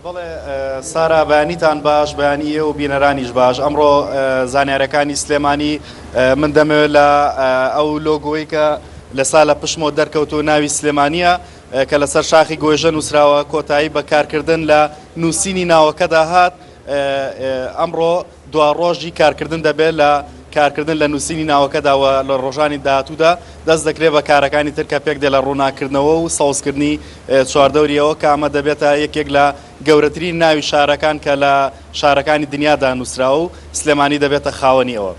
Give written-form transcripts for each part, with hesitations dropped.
بەڵێ سارا بەیانیتان باش بەیانی ئێوە و بینەرانیش باش ئەمڕۆ زانیاریەکانی سلێمانی من دەمەوێت لە ئەو لۆگۆی کە لە ساڵە پشمۆ دەرکەوتۆ ناوی سلێمانیە کە لەسەر شاخی گۆیژە نووسراوە کۆتایی بەکارکردن لە نووسینی ناوەکەدا هات ئەمڕۆ دوا ڕۆژی کارکردن دەبێت لە کارکردن لە نووسینی ناوەکەداوە لە ڕۆژانی داهاتوودا دەست دەکرێت بە کارەکانی تر کە پێک دێ لە ڕووناکردنەوە و سەوزکردنی چواردەوریەوە کە ئەمە دەبێتە یەکێک لە گەورەترین ناوی شارەکان کە لە شارەکانی دنیادا نووسراوە و سلێمانی دەبێتە خاوەنیەوە.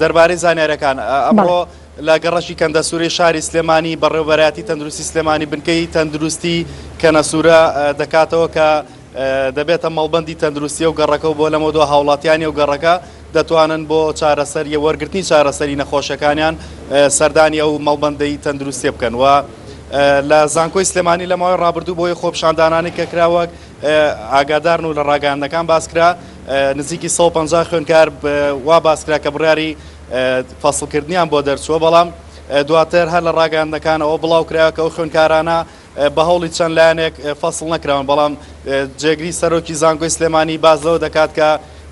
دەربارەی زانیاریەکان ئەمڕۆ لە گەڕەشی کەندەسوورەی شاری سلێمانی بەڕێوەبەرایەتی تەندروستی سلێمانی بنکەی تەندروستی کەنەسوورە دەکاتەوە کە دەبێتە مەڵبەندی تەندروستی و گەڕەکە و بۆ لەمە دو هاوڵاتیانی و گەڕەکە دەتوانن بۆ چارەسەری وەرگرتنی چارەسەری نەخۆشەکانیان سەردانی ئەو مەڵبەندەی تەندروستی بکەن و لە زانکۆی سلێمانی لە ماوەی ڕابردوو بۆی خۆپشاندانانی کە کراوە ئاگادارن و لە ڕاگەاندنەکان باسکرا نزیکی 150 خوێنکار وا باسکرا کە بڕیاری فەسڵکردنیان بۆ دەرچووە بەڵام دواتر هەر لە ڕاگەاندنەکانەوە بڵاو کراوە کە ئەو خوێنکارانە بە هەوڵی چەند لایەنێک فەسڵ نەکراون بەڵام جێگری سەرۆکی زانکۆی سلێمانی باز لەوە دەکات کە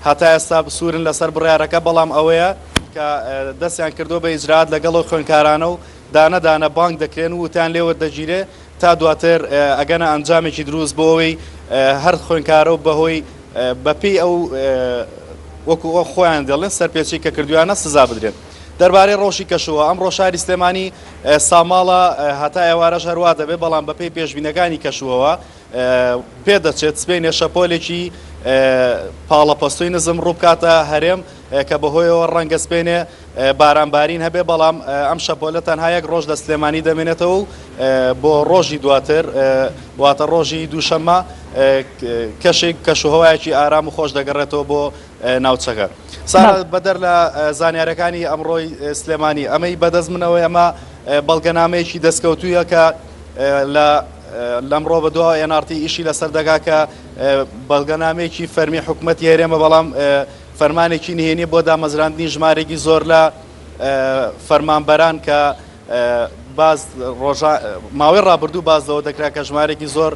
هەتا ئێستا سوورن لەسەر بڕیارەکە بەڵام ئەوەیە کە دەستیان کردو بە ئیجرات لەگەڵ خوێنکارانە و دانەدانە بانک دەکرێن و وتیان لێوە دەگیرێ تا دواتر ئەگەنە ئەنجامێکی دروست بۆەوەی هەر خوێنکارە و بەهۆی بەپێی ئەو وەکو خۆیان دەڵێن سەرپێچی کە کردویانە سزا بدرێت. دەربارەی ڕۆژی کەشووە ئەمڕۆ شاری سلێمانی ساماڵە هەتا ئێوارەش هەروە دەبێت بەڵام بەپێی پێشبینەکانی کەشووەوە پێدەچێت سبەینێ شەپۆلێکی پاڵەپەستوی نزم ڕووبکاتە هەرێم کە بەهۆیەوە ڕەنگە سبێنێ بارانبارین هەبێ بەڵام ئەم شەپۆلە تەنها یەک ڕۆژ لە سلێمانی دەمێنێتەوە و بۆ ڕۆژی دواتر واتە ڕۆژی دووشەممە کەشێک کەشوهەوایەکی ئارام و خۆش دەگەڕێتەوە بۆ ناوچەکە. سارا بەدەر لە زانیاریەکانی ئەمڕۆی سلێمانی ئەمەی بەدەست منەوە ئەمە بەڵگەنامەیەکی دەستکەوتوویە کە لەمڕۆ بەدووە ئێنارتی ئیشی لەسەر دەگا کە بەڵگەنامەیەکی فەرمی حکوومەتی هێرێمە بەڵام فەرمانێکی نهێنی بۆ دامەزراندنی ژمارێکی زۆر لە فەرمانبەران کە ماوەی ڕابردوو بازەوە دەکرا کە ژمارێکی زۆر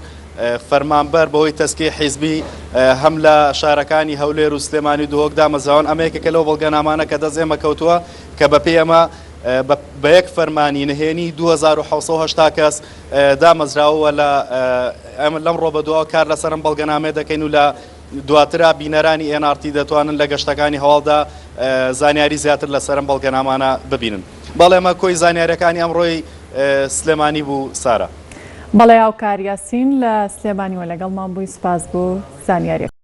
فەرمانبەر بەهۆی تەسکەی حیزبی هەم لە شارەکانی هەولێر و سلێمانی دووهۆک دامەزراون ئەمەیەکێکە لەو بەڵگەنامانە کە دەست ئێمە کەوتووە کە بەپێی ئەمە بە یەک فەرمانی نهێنی 2780 کەس دامەزراوە لەم ڕۆبەدووە کار لەسەرم بەڵگەنامێ دەکەین و لە دواترا بینەرانی ئێنارتی دەتوانن لە گەشتەکانی هەواڵدا زانیاری زیاتر لەسەرم بەڵگەنامانە ببینن. بەڵێ ئەمە کۆی زانیاریەکانی ئەمڕۆی سلێمانی بوو سارا. بەڵێ ئاو کاریاسین لە سلێمانیوە لەگەڵمان بووی سپاس بۆ زانیاری.